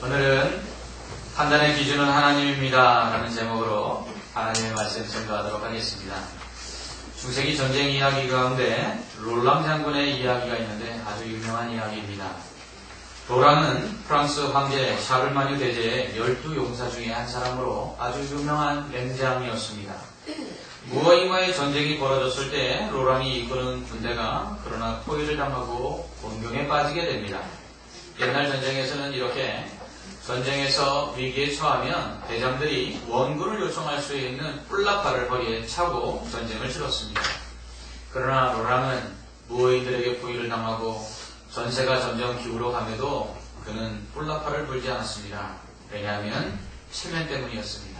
오늘은 판단의 기준은 하나님입니다 라는 제목으로 하나님의 말씀 전가하도록 하겠습니다. 중세기 전쟁 이야기 가운데 롤랑 장군의 이야기가 있는데 아주 유명한 이야기입니다. 롤랑은 프랑스 황제 샤를마뉴 대제의 12용사 중에 한 사람으로 아주 유명한 맹장이었습니다. 무어인과의 전쟁이 벌어졌을 때 롤랑이 이끄는 군대가 그러나 포위를 당하고 곤경에 빠지게 됩니다. 옛날 전쟁에서는 이렇게 전쟁에서 위기에 처하면 대장들이 원군을 요청할 수 있는 뿔나팔을 허리에 차고 전쟁을 치렀습니다. 그러나 롤랑은 무어인들에게 포위를 당하고 전세가 점점 기울어감에도 그는 뿔나팔을 불지 않았습니다. 왜냐하면 체면 때문이었습니다.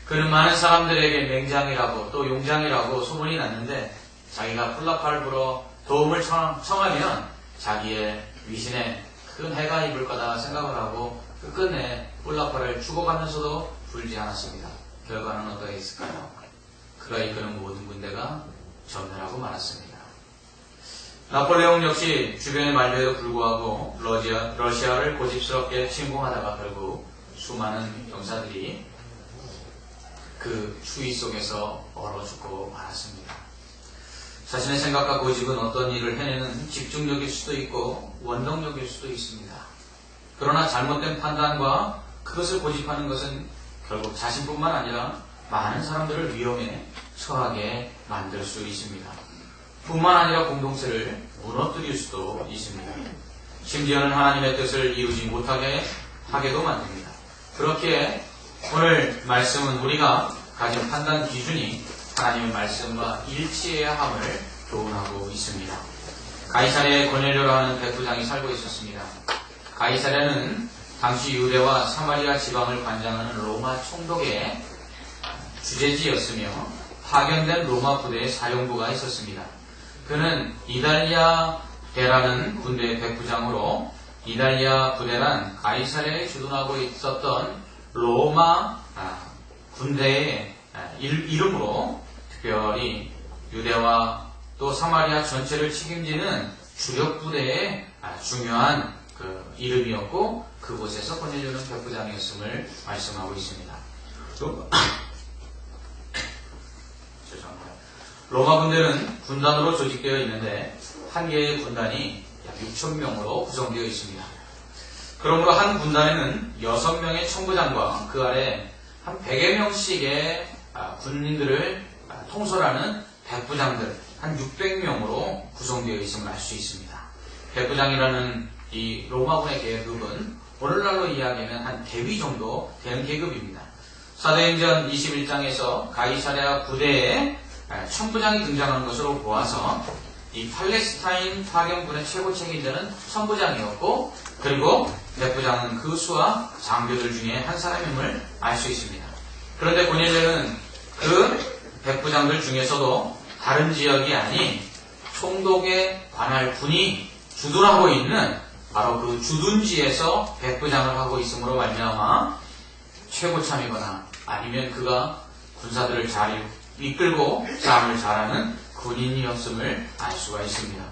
그는 많은 사람들에게 맹장이라고 또 용장이라고 소문이 났는데 자기가 뿔나팔을 불어 도움을 청하면 자기의 위신에 큰 해가 입을 거다 생각을 하고 끝끝내 뿔나팔을 죽어가면서도 불지 않았습니다. 결과는 어떻게 있을까요? 그가 이끄는 모든 군대가 전멸하고 말았습니다. 나폴레옹 역시 주변의 말에도 불구하고 러시아를 고집스럽게 침공하다가 결국 수많은 병사들이 그 추위 속에서 얼어 죽고 말았습니다. 자신의 생각과 고집은 어떤 일을 해내는 집중력일 수도 있고 원동력일 수도 있습니다. 그러나 잘못된 판단과 그것을 고집하는 것은 결국 자신뿐만 아니라 많은 사람들을 위험에 처하게 만들 수 있습니다. 뿐만 아니라 공동체를 무너뜨릴 수도 있습니다. 심지어는 하나님의 뜻을 이루지 못하게 하게도 만듭니다. 그렇기에 오늘 말씀은 우리가 가진 판단 기준이 하나님의 말씀과 일치해야 함을 교훈하고 있습니다. 가이사랴에 고넬료라는 백부장이 살고 있었습니다. 가이사랴는 당시 유대와 사마리아 지방을 관장하는 로마 총독의 주재지였으며 파견된 로마 부대의 사령부가 있었습니다. 그는 이달리아 부대라는 군대의 백부장으로 이달리아 부대란 가이사랴에 주둔하고 있었던 로마 군대의 이름으로 특별히 유대와 또 사마리아 전체를 책임지는 주력 부대의 중요한 이름이었고 그곳에서 고넬료는 백부장이었음을 말씀하고 있습니다. 로마 군대는 군단으로 조직되어 있는데 한 개의 군단이 약 6,000명으로 구성되어 있습니다. 그러므로 한 군단에는 6명의 천부장과 그 아래 한 100여 명씩의 군인들을 통솔하는 백부장들 한 600명으로 구성되어 있음을 알 수 있습니다. 백부장이라는 이 로마군의 계급은 오늘날로 이야기하면 한 대위 정도 되는 계급입니다. 사도행전 21장에서 가이사랴 부대에 천부장이 등장하는 것으로 보아서 이 팔레스타인 파견군의 최고 책임자는 천부장이었고 그리고 백부장은 그 수와 장교들 중에 한 사람임을 알 수 있습니다. 그런데 고넬료는 그 백부장들 중에서도 다른 지역이 아닌 총독에 관할 군이 주둔하고 있는 바로 그 주둔지에서 백부장을 하고 있으므로 말미암아 최고참이거나 아니면 그가 군사들을 잘 이끌고 싸움을 잘하는 군인이었음을 알 수가 있습니다.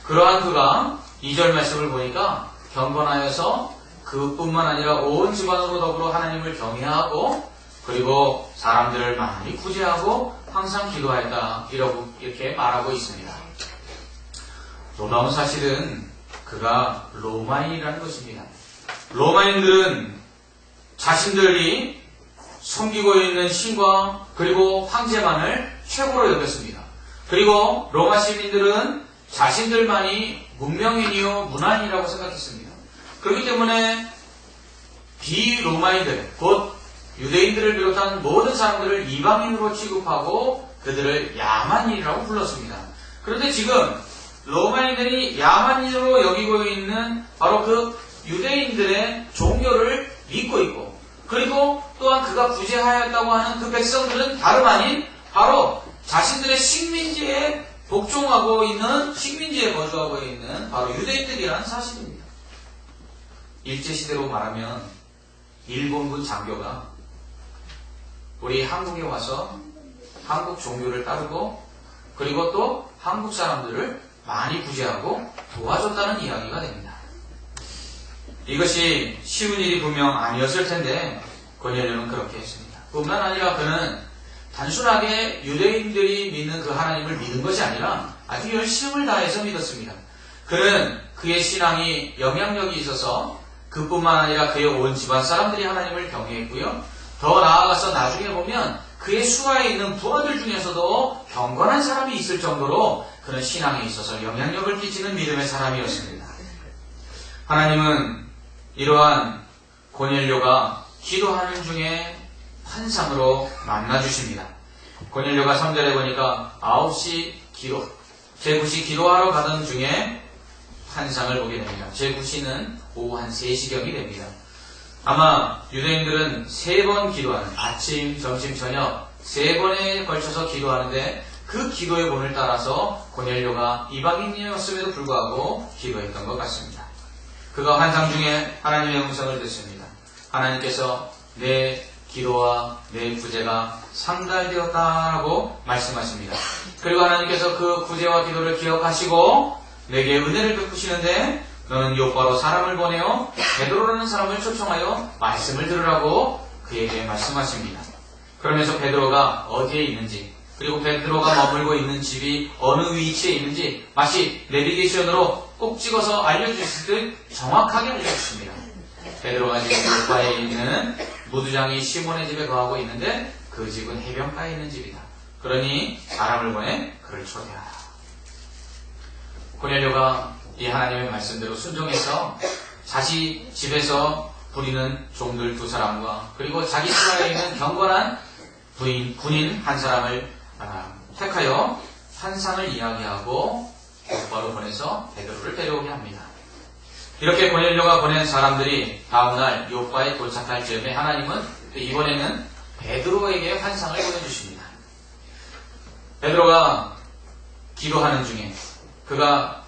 그러한 그가 2절 말씀을 보니까 경건하여서 그뿐만 아니라 온 집안으로 더불어 하나님을 경외하고 그리고 사람들을 많이 구제하고 항상 기도하였다 이렇게 말하고 있습니다. 놀라운 사실은 그가 로마인이라는 것입니다. 로마인들은 자신들이 섬기고 있는 신과 그리고 황제만을 최고로 여겼습니다. 그리고 로마 시민들은 자신들만이 문명인이요 문화인이라고 생각했습니다. 그렇기 때문에 비로마인들 곧 유대인들을 비롯한 모든 사람들을 이방인으로 취급하고 그들을 야만인이라고 불렀습니다. 그런데 지금 로마인들이 야만인으로 여기고 있는 바로 그 유대인들의 종교를 믿고 있고 그리고 또한 그가 구제하였다고 하는 그 백성들은 다름 아닌 바로 자신들의 식민지에 복종하고 있는 식민지에 거주하고 있는 바로 유대인들이라는 사실입니다. 일제시대로 말하면 일본군 장교가 우리 한국에 와서 한국 종교를 따르고 그리고 또 한국 사람들을 많이 구제하고 도와줬다는 이야기가 됩니다. 이것이 쉬운 일이 분명 아니었을 텐데 고넬료는 그렇게 했습니다. 뿐만 아니라 그는 단순하게 유대인들이 믿는 그 하나님을 믿은 것이 아니라 아주 열심을 다해서 믿었습니다. 그는 그의 신앙이 영향력이 있어서 그뿐만 아니라 그의 온 집안 사람들이 하나님을 경외했고요. 더 나아가서 나중에 보면 그의 수하에 있는 부하들 중에서도 경건한 사람이 있을 정도로 그는 신앙에 있어서 영향력을 끼치는 믿음의 사람이었습니다. 하나님은 이러한 고넬료가 기도하는 중에 환상으로 만나주십니다. 고넬료가 3절에 보니까 9시 기도, 제9시 기도하러 가던 중에 환상을 보게 됩니다. 제9시는 오후 한 3시경이 됩니다. 아마 유대인들은 3번 기도하는, 아침, 점심, 저녁 3번에 걸쳐서 기도하는데 그 기도의 본을 따라서 고넬료가 이방인이었음에도 불구하고 기도했던 것 같습니다. 그가 환상 중에 하나님의 음성을 듣습니다. 하나님께서 내 기도와 내 구제가 상달되었다라고 말씀하십니다. 그리고 하나님께서 그 구제와 기도를 기억하시고 내게 은혜를 베푸시는데 너는 요바로 사람을 보내어 베드로라는 사람을 초청하여 말씀을 들으라고 그에게 말씀하십니다. 그러면서 베드로가 어디에 있는지, 그리고 베드로가 머물고 있는 집이 어느 위치에 있는지 마치 내비게이션으로 꼭 찍어서 알려주실 듯 정확하게 알려주십니다. 베드로가 지금 요바에 있는 무두장이 시몬의 집에 거하고 있는데 그 집은 해변가에 있는 집이다. 그러니 사람을 보내 그를 초대하라. 고넬료가 이 하나님의 말씀대로 순종해서 자기 집에서 부리는 종들 2사람과 그리고 자기 수하에 있는 경건한 군인 한 사람을 택하여 환상을 이야기하고 곧바로 보내서 베드로를 데려오게 합니다. 이렇게 고넬료가 보낸 사람들이 다음날 요바에 도착할 즈음에 하나님은 이번에는 베드로에게 환상을 보내주십니다. 베드로가 기도하는 중에 그가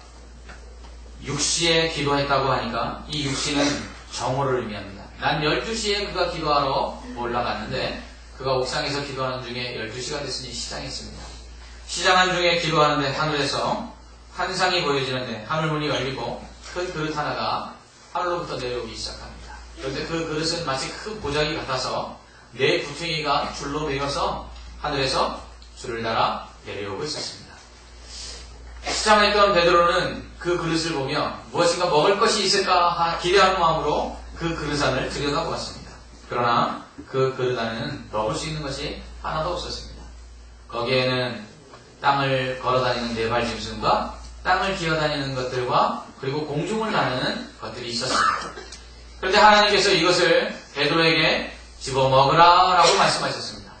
6시에 기도했다고 하니까 이 6시는 정오를 의미합니다. 난 12시에 그가 기도하러 올라갔는데 그가 옥상에서 기도하는 중에 12시가 됐으니 시장했습니다. 시장한 중에 기도하는데 하늘에서 환상이 보여지는데 하늘문이 열리고 큰 그릇 하나가 하늘로부터 내려오기 시작합니다. 그런데 그 그릇은 마치 큰 보자기 같아서 4구퉁이가 줄로 베어서 하늘에서 줄을 달아 내려오고 있었습니다. 시장했던 베드로는 그 그릇을 보며 무엇인가 먹을 것이 있을까 기대하는 마음으로 그 그릇 안을 들여다보았습니다. 그러나 그 그릇 안에는 먹을 수 있는 것이 하나도 없었습니다. 거기에는 땅을 걸어다니는 4발 짐승과 땅을 기어다니는 것들과 그리고 공중을 나르는 것들이 있었습니다. 그런데 하나님께서 이것을 베드로에게 집어먹으라 라고 말씀하셨습니다.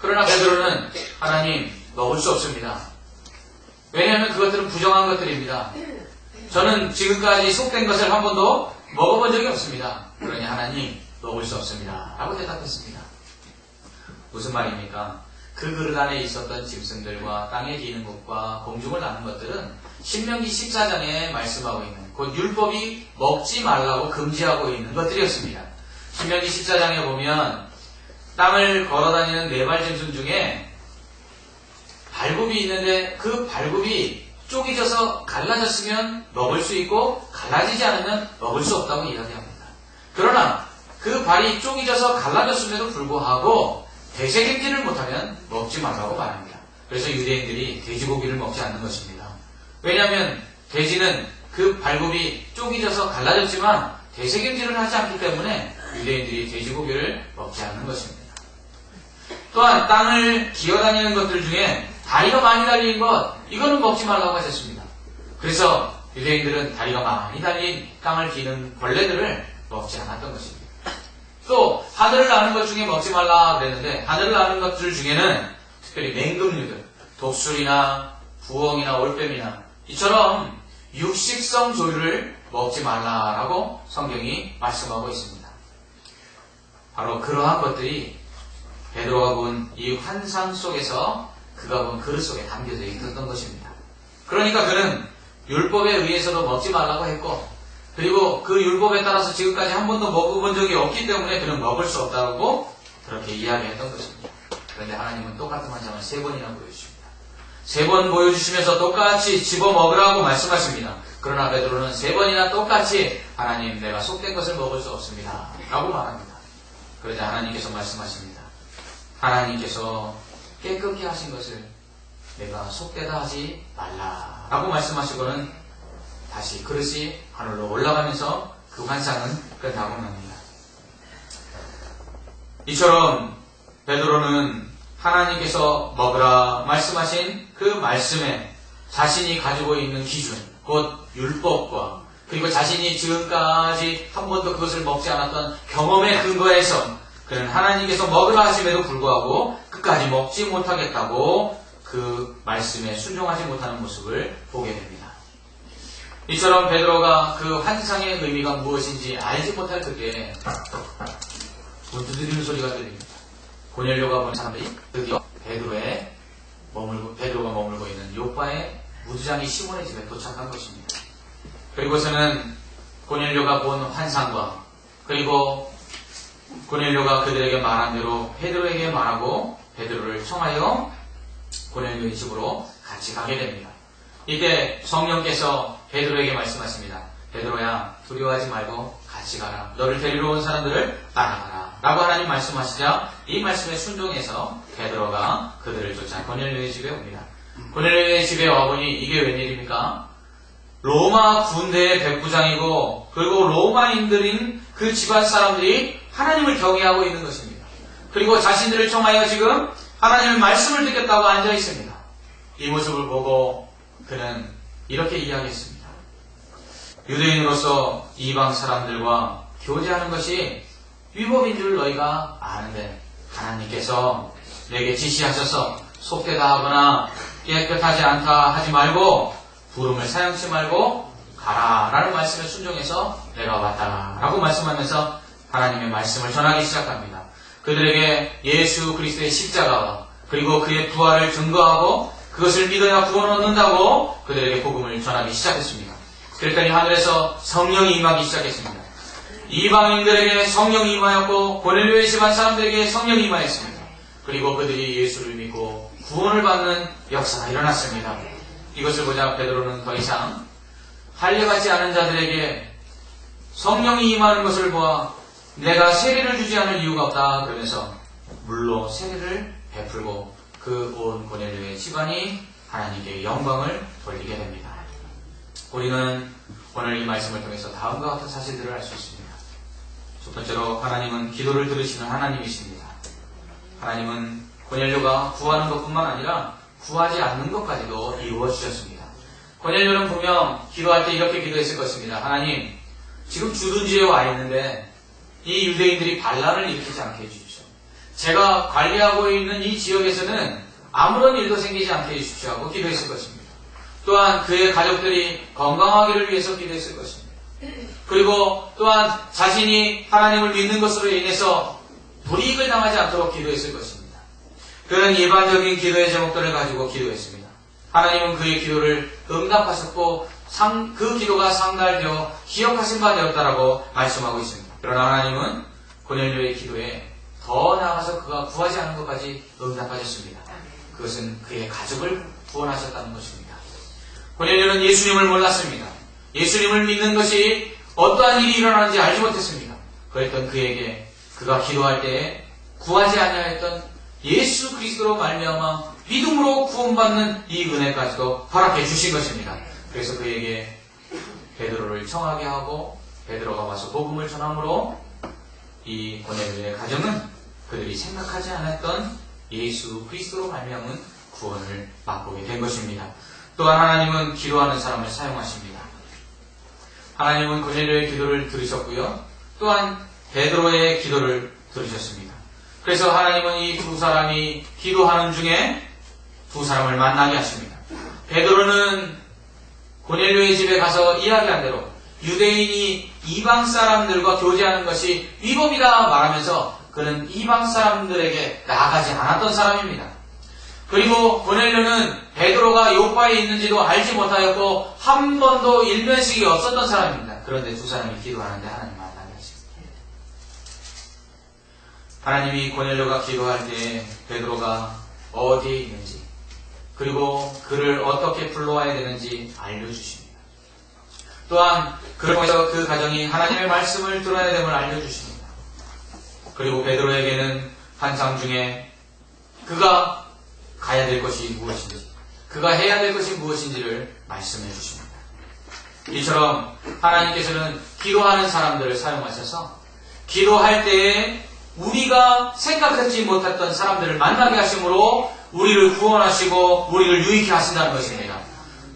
그러나 베드로는 하나님 먹을 수 없습니다. 왜냐하면 그것들은 부정한 것들입니다. 저는 지금까지 속된 것을 한 번도 먹어본 적이 없습니다. 그러니 하나님 먹을 수 없습니다 라고 대답했습니다. 무슨 말입니까? 그 그릇 안에 있었던 짐승들과 땅에 기는 것과 공중을 나는 것들은 신명기 14장에 말씀하고 있는 곧 율법이 먹지 말라고 금지하고 있는 것들이었습니다. 신명기 14장에 보면 땅을 걸어다니는 4발 짐승 중에 발굽이 있는데 그 발굽이 쪼개져서 갈라졌으면 먹을 수 있고 갈라지지 않으면 먹을 수 없다고 이야기합니다. 그러나 그 발이 쪼개져서 갈라졌음에도 불구하고 되새김질을 못하면 먹지 말라고 말합니다. 그래서 유대인들이 돼지고기를 먹지 않는 것입니다. 왜냐하면 돼지는 그 발굽이 쪼개져서 갈라졌지만 되새김질을 하지 않기 때문에 유대인들이 돼지고기를 먹지 않는 것입니다. 또한 땅을 기어다니는 것들 중에 다리가 많이 달린 것, 이거는 먹지 말라고 하셨습니다. 그래서 유대인들은 다리가 많이 달린 땅을 기는 벌레들을 먹지 않았던 것입니다. 또 하늘을 나는 것 중에 먹지 말라 그랬는데 하늘을 나는 것들 중에는 특별히 맹금류들, 독수리나 부엉이나 올빼미나 이처럼 육식성 조류를 먹지 말라라고 성경이 말씀하고 있습니다. 바로 그러한 것들이 베드로가 본 이 환상 속에서 그가 본 그릇 속에 담겨져 있었던 것입니다. 그러니까 그는 율법에 의해서도 먹지 말라고 했고 그리고 그 율법에 따라서 지금까지 한 번도 먹어본 적이 없기 때문에 그는 먹을 수 없다고 그렇게 이야기했던 것입니다. 그런데 하나님은 똑같은 환상을 3번이나 보여주십니다. 3번 보여주시면서 똑같이 집어먹으라고 말씀하십니다. 그러나 베드로는 3번이나 똑같이 하나님, 내가 속된 것을 먹을 수 없습니다 라고 말합니다. 그러자 하나님께서 말씀하십니다. 하나님께서 깨끗게 하신 것을 내가 속되다 하지 말라 라고 말씀하시고는 다시 그릇이 하늘로 올라가면서 그 환상은 끝나고 납니다. 이처럼 베드로는 하나님께서 먹으라 말씀하신 그 말씀에 자신이 가지고 있는 기준, 곧 율법과 그리고 자신이 지금까지 한 번도 그것을 먹지 않았던 경험에 근거해서 그는 하나님께서 먹으라 하심에도 불구하고 끝까지 먹지 못하겠다고 그 말씀에 순종하지 못하는 모습을 보게 됩니다. 이처럼 베드로가 그 환상의 의미가 무엇인지 알지 못할 그때 문 두드리는 소리가 들립니다. 고넬료가 본 사람들이 드디어 베드로가 머물고 있는 요빠의 무두장이 시몬의 집에 도착한 것입니다. 그리고서는 고넬료가 본 환상과 그리고 고넬료가 그들에게 말한 대로 베드로에게 말하고 베드로를 청하여 고넬료의 집으로 같이 가게 됩니다. 이때 성령께서 베드로에게 말씀하십니다. 베드로야, 두려워하지 말고 같이 가라. 너를 데리러 온 사람들을 따라가라 라고 하나님 말씀하시자 이 말씀에 순종해서 베드로가 그들을 쫓아 고넬료의 집에 옵니다. 고넬료의 집에 와보니 이게 웬일입니까? 로마 군대의 백부장이고 그리고 로마인들인 그 집안 사람들이 하나님을 경외하고 있는 것입니다. 그리고 자신들을 청하여 지금 하나님의 말씀을 듣겠다고 앉아 있습니다. 이 모습을 보고 그는 이렇게 이야기했습니다. 유대인으로서 이방 사람들과 교제하는 것이 위법인 줄 너희가 아는데 하나님께서 내게 지시하셔서 속되다 하거나 깨끗하지 않다 하지 말고 부름을 사용치 말고 가라 라는 말씀에 순종해서 내가 왔다 라고 말씀하면서 하나님의 말씀을 전하기 시작합니다. 그들에게 예수 그리스도의 십자가와 그리고 그의 부활을 증거하고 그것을 믿어야 구원 얻는다고 그들에게 복음을 전하기 시작했습니다. 그랬더니 하늘에서 성령이 임하기 시작했습니다. 이방인들에게 성령이 임하였고 고넬료의 집안 사람들에게 성령이 임하였습니다. 그리고 그들이 예수를 믿고 구원을 받는 역사가 일어났습니다. 이것을 보자 베드로는 더 이상 할례받지 않은 자들에게 성령이 임하는 것을 보아 내가 세례를 주지 않을 이유가 없다 그러면서 물로 세례를 베풀고 그 온 고넬료의 집안이 하나님께 영광을 돌리게 됩니다. 우리는 오늘 이 말씀을 통해서 다음과 같은 사실들을 알 수 있습니다. 첫 번째로 하나님은 기도를 들으시는 하나님이십니다. 하나님은 고넬료가 구하는 것뿐만 아니라 구하지 않는 것까지도 이루어 주셨습니다. 고넬료는 분명 기도할 때 이렇게 기도했을 것입니다. 하나님, 지금 주둔지에 와 있는데 이 유대인들이 반란을 일으키지 않게 해주십시오. 제가 관리하고 있는 이 지역에서는 아무런 일도 생기지 않게 해주십시오 하고 기도했을 것입니다. 또한 그의 가족들이 건강하기를 위해서 기도했을 것입니다. 그리고 또한 자신이 하나님을 믿는 것으로 인해서 불이익을 당하지 않도록 기도했을 것입니다. 그는 일반적인 기도의 제목들을 가지고 기도했습니다. 하나님은 그의 기도를 응답하셨고 그 기도가 상달되어 기억하신 바 되었다라고 말씀하고 있습니다. 그러나 하나님은 고넬료의 기도에 더 나아가서 그가 구하지 않은 것까지 응답하셨습니다. 그것은 그의 가족을 구원하셨다는 것입니다. 고넬료는 예수님을 몰랐습니다. 예수님을 믿는 것이 어떠한 일이 일어나는지 알지 못했습니다. 그랬던 그에게 그가 기도할 때에 구하지 아니하였던 예수 그리스도로 말미암아 믿음으로 구원받는 이 은혜까지도 허락해 주신 것입니다. 그래서 그에게 베드로를 청하게 하고 베드로가 와서 복음을 전함으로 이 고넬료의 가정은 그들이 생각하지 않았던 예수 그리스도로 말미암은 구원을 맛보게 된 것입니다. 또한 하나님은 기도하는 사람을 사용하십니다. 하나님은 고넬료의 기도를 들으셨고요. 또한 베드로의 기도를 들으셨습니다. 그래서 하나님은 이 두 사람이 기도하는 중에 두 사람을 만나게 하십니다. 베드로는 고넬료의 집에 가서 이야기한 대로 유대인이 이방 사람들과 교제하는 것이 위법이다 말하면서 그는 이방 사람들에게 나아가지 않았던 사람입니다. 그리고 고넬료는 베드로가 요파에 있는지도 알지 못하였고 한 번도 일면식이 없었던 사람입니다. 그런데 두 사람이 기도하는데 하나님 만나게 하십니다. 하나님이 고넬료가 기도할 때 베드로가 어디에 있는지 그리고 그를 어떻게 불러와야 되는지 알려주십니다. 또한 그를 통해서 그 가정이 하나님의 말씀을 들어야 됨을 알려주십니다. 그리고 베드로에게는 환상 중에 그가 가야 될 것이 무엇인지, 그가 해야 될 것이 무엇인지를 말씀해 주십니다. 이처럼 하나님께서는 기도하는 사람들을 사용하셔서 기도할 때에 우리가 생각하지 못했던 사람들을 만나게 하심으로 우리를 구원하시고 우리를 유익해 하신다는 것입니다.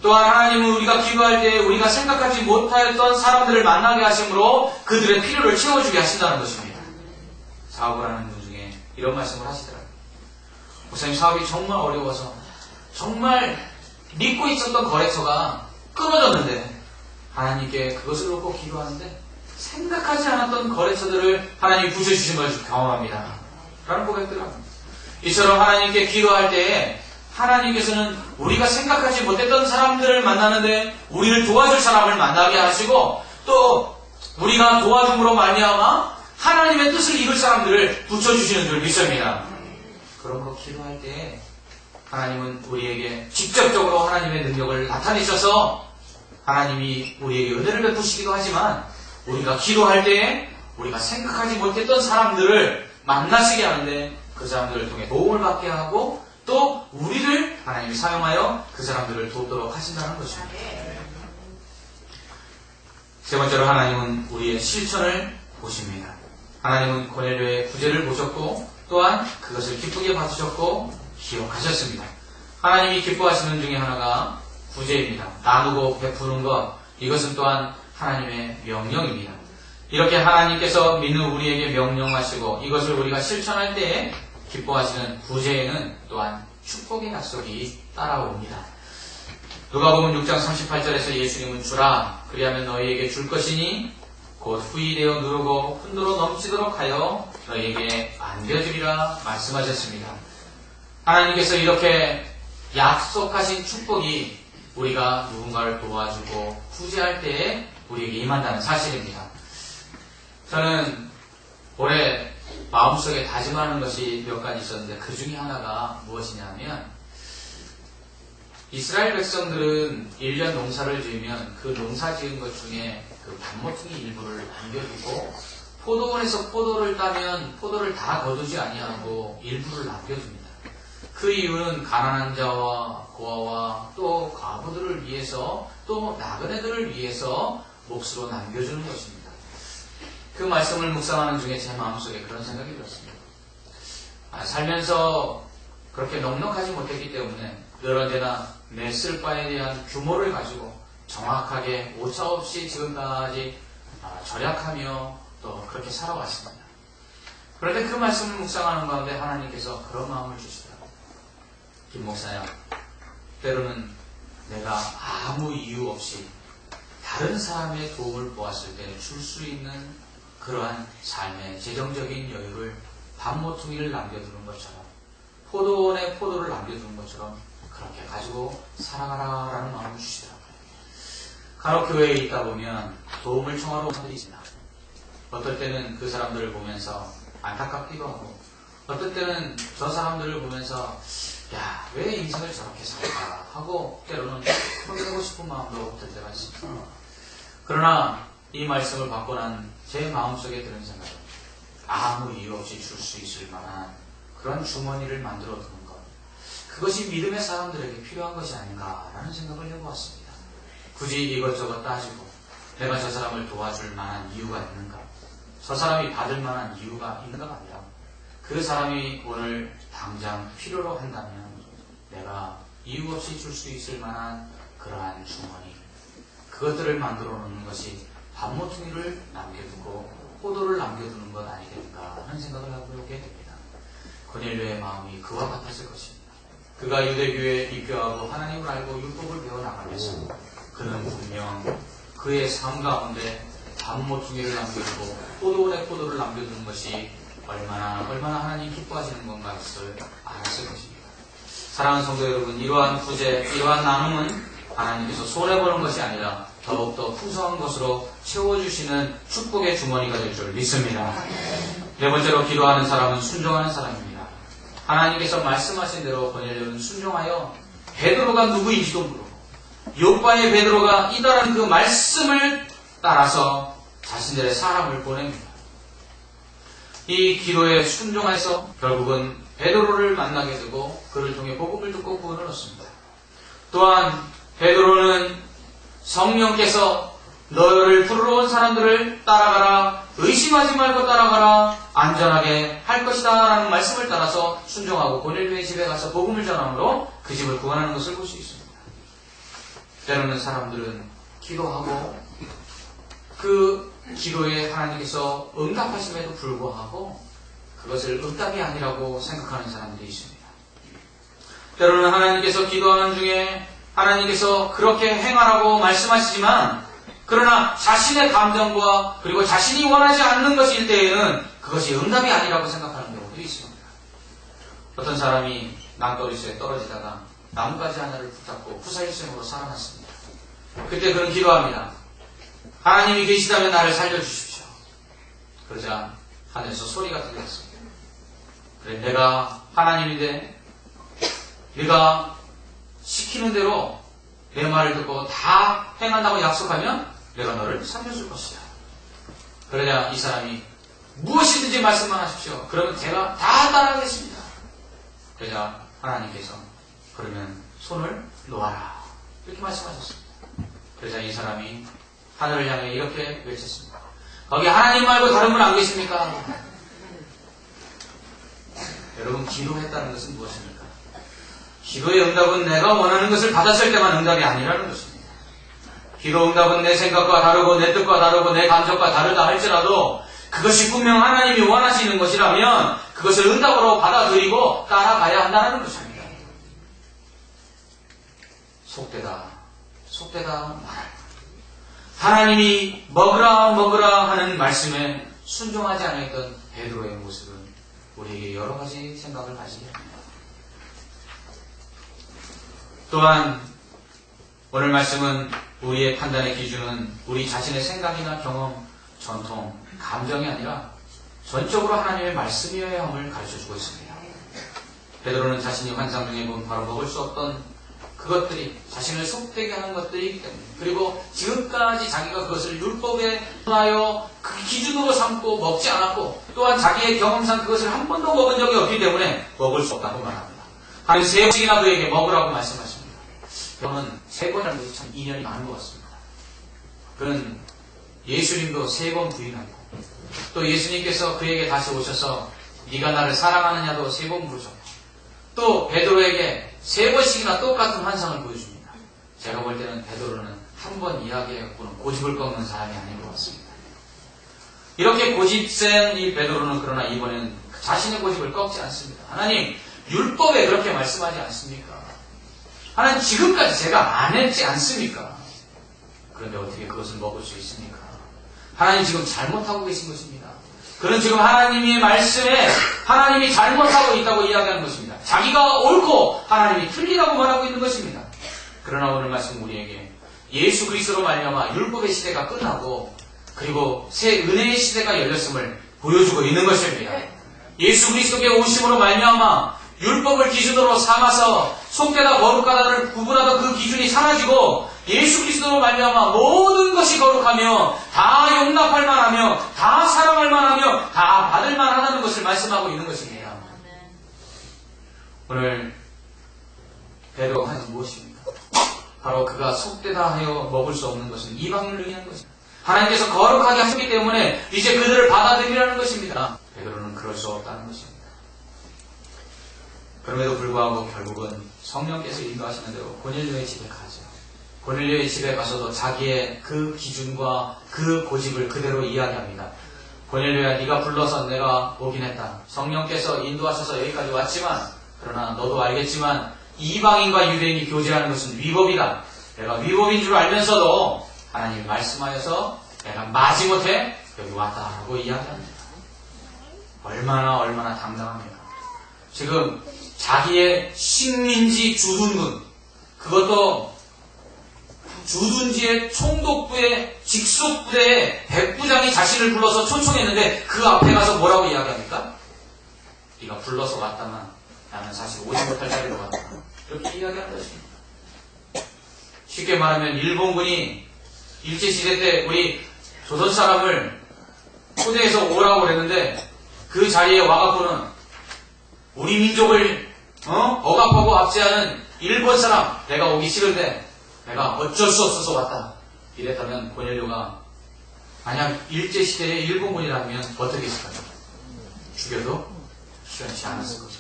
또한 하나님은 우리가 기도할 때 우리가 생각하지 못하였던 사람들을 만나게 하심으로 그들의 필요를 채워주게 하신다는 것입니다. 사업을 하는 분 중에 이런 말씀을 하시더라고요. 목사님, 사업이 정말 어려워서 정말 믿고 있었던 거래처가 끊어졌는데 하나님께 그것을 놓고 기도하는데 생각하지 않았던 거래처들을 하나님이 부셔주신 것을 경험합니다. 라는 고백들을 합니다. 이처럼 하나님께 기도할 때에 하나님께서는 우리가 생각하지 못했던 사람들을 만나는데 우리를 도와줄 사람을 만나게 하시고 또 우리가 도와줌으로 말미암아 하나님의 뜻을 이룰 사람들을 붙여주시는 줄 믿습니다. 그런 거 기도할 때에 하나님은 우리에게 직접적으로 하나님의 능력을 나타내셔서 하나님이 우리에게 은혜를 베푸시기도 하지만 우리가 기도할 때에 우리가 생각하지 못했던 사람들을 만나시게 하는데 그 사람들을 통해 도움을 받게 하고 또 우리를 하나님이 사용하여 그 사람들을 돕도록 하신다는 것입니다. 세 번째로 하나님은 우리의 실천을 보십니다. 하나님은 고넬료의 구제를 보셨고 또한 그것을 기쁘게 받으셨고 기억하셨습니다. 하나님이 기뻐하시는 중에 하나가 구제입니다. 나누고 베푸는 것, 이것은 또한 하나님의 명령입니다. 이렇게 하나님께서 믿는 우리에게 명령하시고 이것을 우리가 실천할 때에 기뻐하시는 구제에는 또한 축복의 약속이 따라옵니다. 누가복음 6장 38절에서 예수님은 주라 그리하면 너희에게 줄 것이니 곧 후이되어 누르고 흔들어 넘치도록 하여 너희에게 안겨주리라 말씀하셨습니다. 하나님께서 이렇게 약속하신 축복이 우리가 누군가를 도와주고 구제할 때에 우리에게 임한다는 사실입니다. 저는 올해 마음속에 다짐하는 것이 몇 가지 있었는데 그 중에 하나가 무엇이냐면 이스라엘 백성들은 1년 농사를 지으면 그 농사 지은 것 중에 그 단모퉁이 일부를 남겨두고 포도원에서 포도를 따면 포도를 다 거두지 아니하고 일부를 남겨줍니다. 그 이유는 가난한 자와 고아와 또 과부들을 위해서 또 나그네들을 위해서 몫으로 남겨주는 것입니다. 그 말씀을 묵상하는 중에 제 마음속에 그런 생각이 들었습니다. 살면서 그렇게 넉넉하지 못했기 때문에 늘 언제나 내 쓸 바에 대한 규모를 가지고 정확하게 오차없이 지금까지 절약하며 또 그렇게 살아왔습니다. 그런데 그 말씀을 묵상하는 가운데 하나님께서 그런 마음을 주시더라고요. 김 목사야, 때로는 내가 아무 이유 없이 다른 사람의 도움을 보았을 때 줄 수 있는 그러한 삶의 재정적인 여유를 단모퉁이를 남겨두는 것처럼 포도원에 포도를 남겨두는 것처럼 그렇게 가지고 살아가라라는 마음을 주시더라고요. 간혹 교회에 있다 보면 도움을 청하러 온 사람들이 있습니다. 어떨 때는 그 사람들을 보면서 안타깝기도 하고 어떨 때는 저 사람들을 보면서 야, 왜 인생을 저렇게 살까 하고 때로는 혼내고 싶은 마음도 들 때가 있습니다. 그러나 이 말씀을 받고 난 제 마음속에 드는 생각은 아무 이유 없이 줄 수 있을 만한 그런 주머니를 만들어 두는 것, 그것이 믿음의 사람들에게 필요한 것이 아닌가라는 생각을 해보았습니다. 굳이 이것저것 따지고 내가 저 사람을 도와줄 만한 이유가 있는가, 저 사람이 받을 만한 이유가 있는가가 아니라 그 사람이 오늘 당장 필요로 한다면 내가 이유 없이 줄 수 있을 만한 그러한 주머니, 그것들을 만들어 놓는 것이 단모퉁이를 남겨두고 포도를 남겨두는 것 아니겠는가 하는 생각을 해보게 됩니다. 고넬료의 마음이 그와 같았을 것입니다. 그가 유대교에 입교하고 하나님을 알고 율법을 배워나가면서 그는 분명 그의 삶 가운데 단모퉁이를 남겨두고 포도원에 포도를 남겨두는 것이 얼마나 하나님 기뻐하시는 건가 것을 알았을 것입니다. 사랑하는 성도 여러분, 이러한 구제, 이러한 나눔은 하나님께서 손해보는 것이 아니라 더욱더 풍성한 것으로 채워주시는 축복의 주머니가 될 줄 믿습니다. 네 번째로 기도하는 사람은 순종하는 사람입니다. 하나님께서 말씀하신 대로 고넬료는 순종하여 베드로가 누구인지도 모르고 요바의 베드로가 이다라는 그 말씀을 따라서 자신들의 사람을 보냅니다. 이 기도에 순종해서 결국은 베드로를 만나게 되고 그를 통해 복음을 듣고 구원을 얻습니다. 또한 베드로는 성령께서 너를 부르러 온 사람들을 따라가라, 의심하지 말고 따라가라, 안전하게 할 것이다 라는 말씀을 따라서 순종하고 고넬료의 집에 가서 복음을 전함으로 그 집을 구원하는 것을 볼 수 있습니다. 때로는 사람들은 기도하고 그 기도에 하나님께서 응답하심에도 불구하고 그것을 응답이 아니라고 생각하는 사람들이 있습니다. 때로는 하나님께서 기도하는 중에 하나님께서 그렇게 행하라고 말씀하시지만 그러나 자신의 감정과 그리고 자신이 원하지 않는 것일 때에는 그것이 응답이 아니라고 생각하는 경우도 있습니다. 어떤 사람이 남도리수에 떨어지다가 나뭇가지 하나를 붙잡고 후사일생으로 살아났습니다. 그때 그는 기도합니다. 하나님이 계시다면 나를 살려주십시오. 그러자 하늘에서 소리가 들렸습니다. 그래, 내가 하나님인데 네가 시키는 대로 내 말을 듣고 다 행한다고 약속하면 내가 너를 살려줄 것이다. 그러자 이 사람이 무엇이든지 말씀만 하십시오. 그러면 제가 다 따라하겠습니다. 그러자 하나님께서 그러면 손을 놓아라 이렇게 말씀하셨습니다. 그러자 이 사람이 하늘을 향해 이렇게 외쳤습니다. 거기 하나님 말고 다른 분 안 계십니까? 여러분, 기도했다는 것은 무엇입니까? 기도의 응답은 내가 원하는 것을 받았을 때만 응답이 아니라는 것입니다. 기도 응답은 내 생각과 다르고 내 뜻과 다르고 내 감정과 다르다 할지라도 그것이 분명 하나님이 원하시는 것이라면 그것을 응답으로 받아들이고 따라가야 한다는 것입니다. 속되다 말할 하나님이 먹으라 하는 말씀에 순종하지 않았던 베드로의 모습은 우리에게 여러 가지 생각을 가지게 합니다. 또한 오늘 말씀은 우리의 판단의 기준은 우리 자신의 생각이나 경험, 전통, 감정이 아니라 전적으로 하나님의 말씀이어야 함을 가르쳐주고 있습니다. 베드로는 자신이 환상 중에 본 바로 먹을 수 없던 그것들이 자신을 속되게 하는 것들이기 때문에 그리고 지금까지 자기가 그것을 율법에 하여 그 기준으로 삼고 먹지 않았고 또한 자기의 경험상 그것을 한 번도 먹은 적이 없기 때문에 먹을 수 없다고 말합니다. 한 3번씩이나 그에게 먹으라고 말씀하십니다. 저는 3번이라는 것이 참 인연이 많은 것 같습니다. 그는 예수님도 3번 부인하고 또 예수님께서 그에게 다시 오셔서 네가 나를 사랑하느냐도 3번 물으셨고 또 베드로에게 3번씩이나 똑같은 환상을 보여줍니다. 제가 볼 때는 베드로는 한 번 이야기해갖고는 고집을 꺾는 사람이 아닌 것 같습니다. 이렇게 고집센 이 베드로는 그러나 이번에는 자신의 고집을 꺾지 않습니다. 하나님, 율법에 그렇게 말씀하지 않습니까? 하나님, 지금까지 제가 안 했지 않습니까? 그런데 어떻게 그것을 먹을 수 있습니까? 하나님 지금 잘못하고 계신 것입니다. 그는 지금 하나님의 말씀에 하나님이 잘못하고 있다고 이야기하는 것입니다. 자기가 옳고 하나님이 틀리다고 말하고 있는 것입니다. 그러나 오늘 말씀 우리에게 예수 그리스도로 말미암아 율법의 시대가 끝나고 그리고 새 은혜의 시대가 열렸음을 보여주고 있는 것입니다. 예수 그리스도께 오심으로 말미암아 율법을 기준으로 삼아서 속되다 거룩하다를 구분하던 그 기준이 사라지고 예수 그리스도로 말미암아 모든 것이 거룩하며 다 용납할 만하며 다 사랑할 만하며 다 받을 만하다는 것을 말씀하고 있는 것입니다. 오늘 베드로가 하는 무엇입니까? 바로 그가 속되다 하여 먹을 수 없는 것은 이방인을 의미하는 것입니다. 하나님께서 거룩하게 하셨기 때문에 이제 그들을 받아들이라는 것입니다. 베드로는 그럴 수 없다는 것입니다. 그럼에도 불구하고 결국은 성령께서 인도하시는 대로 고넬료의 집에 가죠. 고넬료의 집에 가서도 자기의 그 기준과 그 고집을 그대로 이야기합니다. 고넬료야, 네가 불러서 내가 오긴 했다. 성령께서 인도하셔서 여기까지 왔지만 그러나 너도 알겠지만 이방인과 유대인이 교제하는 것은 위법이다. 내가 위법인 줄 알면서도 하나님이 말씀하여서 내가 마지못해 여기 왔다라고 이야기합니다. 얼마나 당당합니다. 지금 자기의 식민지 주둔군, 그것도 주둔지의 총독부의 직속부대의 백부장이 자신을 불러서 초청했는데 그 앞에 가서 뭐라고 이야기합니까? 네가 불러서 왔다만 나는 사실 오지 못할 자리로 왔다. 이렇게 이야기하는 것입니다. 쉽게 말하면 일본군이 일제시대 때 우리 조선 사람을 초대해서 오라고 그랬는데 그 자리에 와갖고는 우리 민족을 억압하고 압제하는 일본 사람, 내가 오기 싫은데 내가 어쩔 수 없어서 왔다. 이랬다면 고넬료가 만약 일제시대의 일본군이라면 어떻게 했을까요? 죽여도 시원치 않았을 거죠.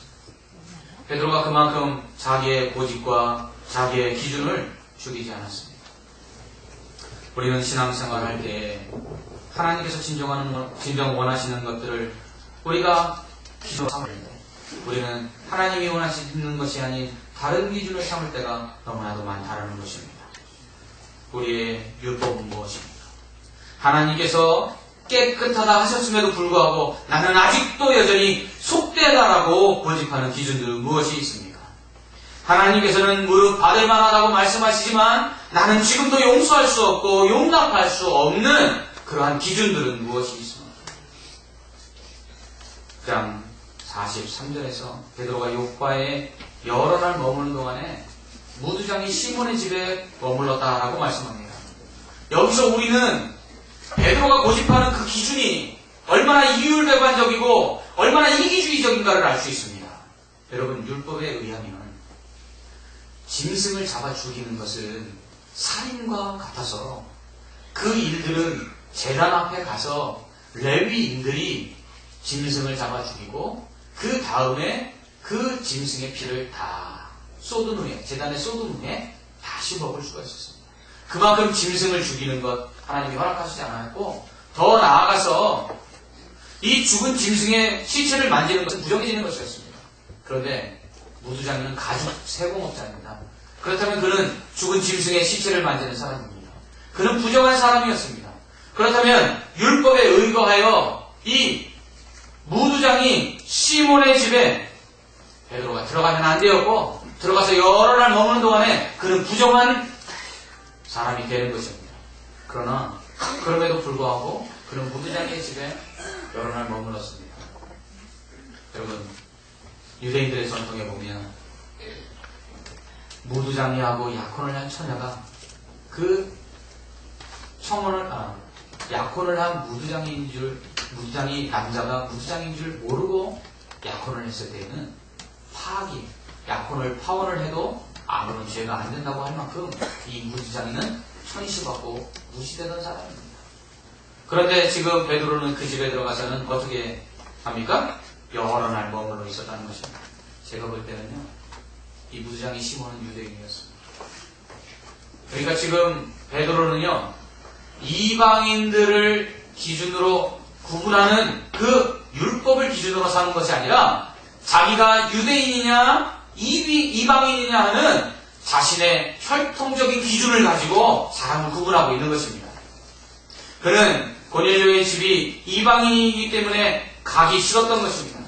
베드로가 그만큼 자기의 고집과 자기의 기준을 죽이지 않았습니다. 우리는 신앙생활할 때 하나님께서 진정 원하시는 것들을 우리가 기준으로 삼을 때 우리는 하나님이 원하시는 것이 아닌 다른 기준을 삼을 때가 너무나도 많다는 것입니다. 우리의 율법은 무엇입니까? 하나님께서 깨끗하다 하셨음에도 불구하고 나는 아직도 여전히 속되다라고 고집하는 기준들은 무엇이 있습니까? 하나님께서는 무릇 받을 만하다고 말씀하시지만 나는 지금도 용서할 수 없고 용납할 수 없는 그러한 기준들은 무엇이 있습니까? 9장 43절에서 베드로가 요파에 여러 날 머무는 동안에 무두장이 시몬의 집에 머물렀다라고 말씀합니다. 여기서 우리는 베드로가 고집하는 그 기준이 얼마나 이율배반적이고 얼마나 이기주의적인가를 알 수 있습니다. 여러분, 율법에 의하면 짐승을 잡아 죽이는 것은 살인과 같아서 그 일들은 제단 앞에 가서 레위인들이 짐승을 잡아 죽이고 그 다음에 그 짐승의 피를 다 쏟은 후에, 제단에 쏟은 후에 다시 먹을 수가 있었습니다. 그만큼 짐승을 죽이는 것 하나님이 허락하시지 않았고, 더 나아가서 이 죽은 짐승의 시체를 만지는 것은 부정해지는 것이었습니다. 그런데 무두장이는 가죽 세공업자입니다. 그렇다면 그는 죽은 짐승의 시체를 만지는 사람입니다. 그는 부정한 사람이었습니다. 그렇다면 율법에 의거하여 이 무두장이 시몬의 집에 베드로가 들어가면 안 되었고, 들어가서 여러 날 머무는 동안에 그는 부정한 사람이 되는 것입니다. 그러나 그럼에도 불구하고 그는 무두장의 집에 여러 날 머물렀습니다. 여러분, 유대인들의 전통에 보면 무두장이하고 약혼을 한 처녀가 그 약혼을 한 무두장이 남자가 무두장인 줄 모르고 약혼을 했을 때에는 파혼을 해도 아무런 죄가 안 된다고 할 만큼 이 무두장이는 천시받고 무시되던 사람입니다. 그런데 지금 베드로는 그 집에 들어가서는 어떻게 합니까? 여러 날 머물러 있었다는 것입니다. 제가 볼 때는요, 이 무두장이 시몬은 유대인이었습니다. 그러니까 지금 베드로는요, 이방인들을 기준으로 구분하는 그 율법을 기준으로 사는 것이 아니라 자기가 유대인이냐 이방인이냐 하는 자신의 혈통적인 기준을 가지고 사람을 구분하고 있는 것입니다. 그는 고넬료의 집이 이방인이기 때문에 가기 싫었던 것입니다.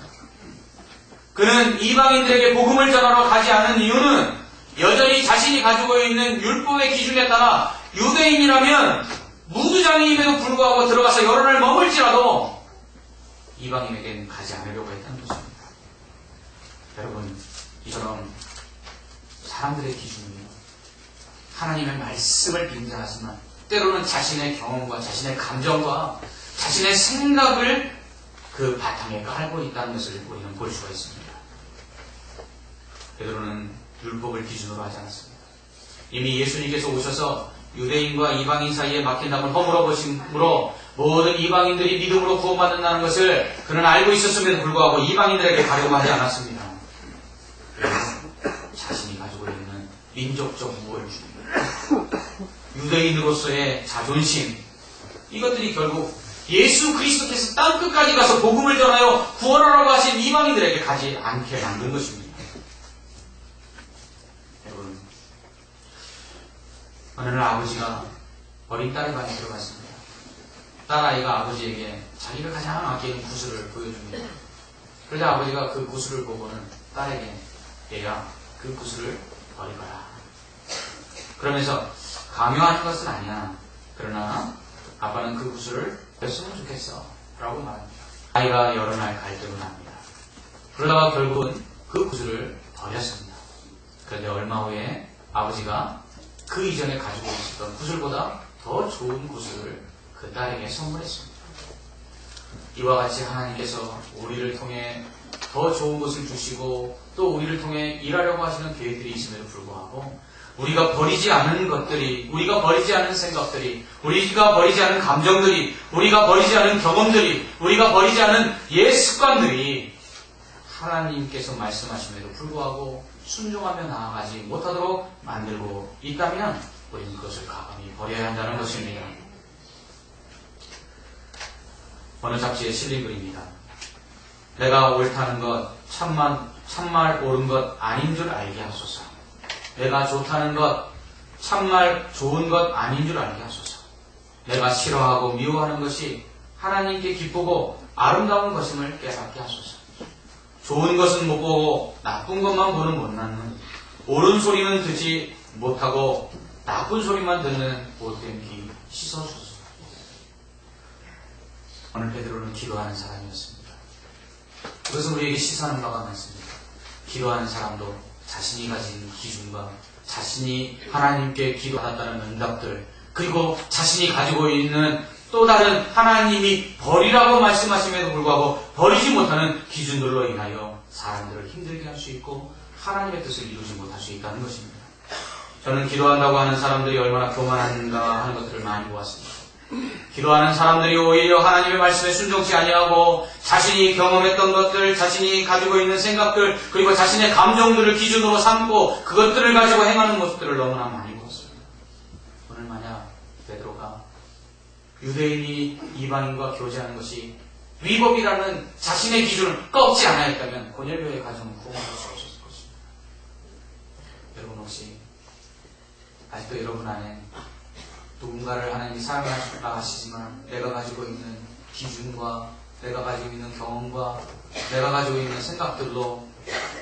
그는 이방인들에게 복음을 전하러 가지 않은 이유는 여전히 자신이 가지고 있는 율법의 기준에 따라 유대인이라면 무두장임에도 불구하고 들어가서 여러 날 머물지라도 이방인에게는 가지 않으려고 했다는 것입니다. 여러분, 이처럼 사람들의 기준이요, 하나님의 말씀을 빙자하지만 때로는 자신의 경험과 자신의 감정과 자신의 생각을 그 바탕에 깔고 있다는 것을 우리는 볼 수가 있습니다. 베드로는 율법을 기준으로 하지 않았습니다. 이미 예수님께서 오셔서 유대인과 이방인 사이에 막힌 담을 허물어 보심으로 모든 이방인들이 믿음으로 구원받는다는 것을 그는 알고 있었음에도 불구하고 이방인들에게 가려고 하지 않았습니다. 자신이 가지고 있는 민족적 우월주의, 유대인으로서의 자존심, 이것들이 결국 예수 그리스도께서 땅끝까지 가서 복음을 전하여 구원하라고 하신 이방인들에게 가지 않게 만든 것입니다. 여러분, 어느 날 아버지가 어린 딸의 방에 들어갔습니다. 딸아이가 아버지에게 자기가 가장 아끼는 구슬을 보여줍니다. 그러자 아버지가 그 구슬을 보고는 딸에게, 얘야, 그 구슬을 버리거라. 그러면서 강요하는 것은 아니야. 그러나 아빠는 그 구슬을 뺐으면 좋겠어 라고 말합니다. 아이가 여러 날 갈등을 합니다. 그러다가 결국은 그 구슬을 버렸습니다. 그런데 얼마 후에 아버지가 그 이전에 가지고 있었던 구슬보다 더 좋은 구슬을 그 딸에게 선물했습니다. 이와 같이 하나님께서 우리를 통해 더 좋은 것을 주시고 또 우리를 통해 일하려고 하시는 계획들이 있음에도 불구하고 우리가 버리지 않은 것들이, 우리가 버리지 않은 생각들이, 우리가 버리지 않은 감정들이, 우리가 버리지 않은 경험들이, 우리가 버리지 않은 옛 습관들이 하나님께서 말씀하심에도 불구하고 순종하며 나아가지 못하도록 만들고 있다면 우리는 그것을 가감히 버려야 한다는 것입니다. 어느 잡지에 실린 글입니다. 내가 옳다는 것, 참말 옳은 것 아닌 줄 알게 하소서. 내가 좋다는 것, 참말 좋은 것 아닌 줄 알게 하소서. 내가 싫어하고 미워하는 것이 하나님께 기쁘고 아름다운 것임을 깨닫게 하소서. 좋은 것은 못 보고 나쁜 것만 보는 못난 옳은 소리는 듣지 못하고 나쁜 소리만 듣는 못된 귀 씻어주소서. 오늘 베드로는 기도하는 사람이었습니다. 그것은 우리에게 시사하는 바가 많습니다. 기도하는 사람도 자신이 가진 기준과 자신이 하나님께 기도하다는 응답들, 그리고 자신이 가지고 있는 또 다른 하나님이 버리라고 말씀하심에도 불구하고 버리지 못하는 기준들로 인하여 사람들을 힘들게 할 수 있고 하나님의 뜻을 이루지 못할 수 있다는 것입니다. 저는 기도한다고 하는 사람들이 얼마나 교만한가 하는 것들을 많이 보았습니다. 기도하는 사람들이 오히려 하나님의 말씀에 순종치 아니하고 자신이 경험했던 것들, 자신이 가지고 있는 생각들, 그리고 자신의 감정들을 기준으로 삼고 그것들을 가지고 행하는 모습들을 너무나 많이 보았습니다. 오늘 만약 베드로가 유대인이 이방인과 교제하는 것이 위법이라는 자신의 기준을 꺾지 않아있다면 고넬료의 가정은 구원할 수 없었을 것입니다. 여러분 혹시 아직도 여러분 안에 누군가를 하나님이 사랑하시라 하시지만 내가 가지고 있는 기준과 내가 가지고 있는 경험과 내가 가지고 있는 생각들로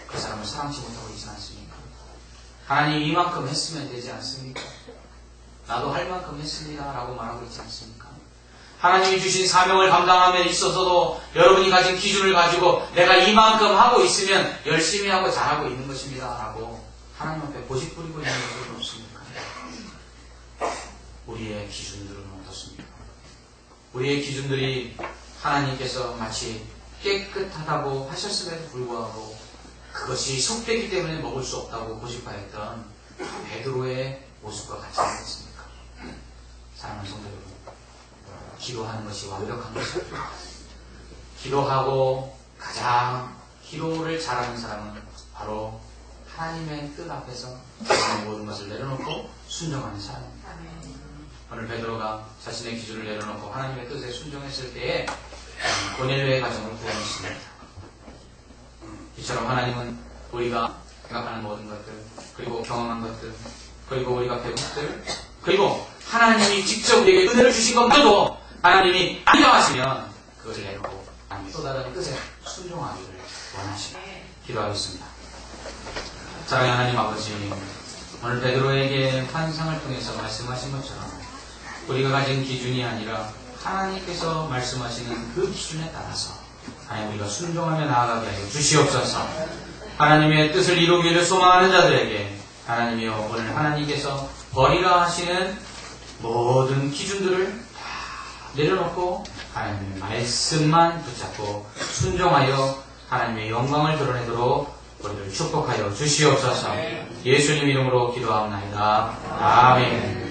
그 사람을 사랑치 못하고 있지 않습니까? 하나님이 이만큼 했으면 되지 않습니까? 나도 할 만큼 했습니다 라고 말하고 있지 않습니까? 하나님이 주신 사명을 감당함에 있어서도 여러분이 가진 기준을 가지고 내가 이만큼 하고 있으면 열심히 하고 잘하고 있는 것입니다 라고 하나님 앞에 고집 부리고 있는 것은 없습니까? 우리의 기준들은 어떻습니까? 우리의 기준들이 하나님께서 마치 깨끗하다고 하셨음에도 불구하고 그것이 속되기 때문에 먹을 수 없다고 고집하였던 베드로의 모습과 같지 않겠습니까? 사랑하는 성도 여러분, 기도하는 것이 완벽한 것이 아닙니다. 기도하고 가장 기도를 잘하는 사람은 바로 하나님의 뜻 앞에서 모든 것을 내려놓고 순종하는 사람입니다. 오늘 베드로가 자신의 기준을 내려놓고 하나님의 뜻에 순종했을 때에 고넬료의 가정을 구원했습니다. 이처럼 하나님은 우리가 생각하는 모든 것들, 그리고 경험한 것들, 그리고 우리가 배운 것들, 그리고 하나님이 직접 우리에게 은혜를 주신 것마저도 하나님이 인정하시면 그것을 내놓고 하나님의 또 다른 뜻에 순종하기를 원하시고 기도하겠습니다. 사랑하는 하나님 아버지, 오늘 베드로에게 환상을 통해서 말씀하신 것처럼 우리가 가진 기준이 아니라 하나님께서 말씀하시는 그 기준에 따라서 하나님 우리가 순종하며 나아가게 하여 주시옵소서. 하나님의 뜻을 이루기를 소망하는 자들에게 하나님이여 오늘 하나님께서 버리라 하시는 모든 기준들을 다 내려놓고 하나님의 말씀만 붙잡고 순종하여 하나님의 영광을 드러내도록 우리를 축복하여 주시옵소서. 예수님 이름으로 기도하옵나이다. 아멘.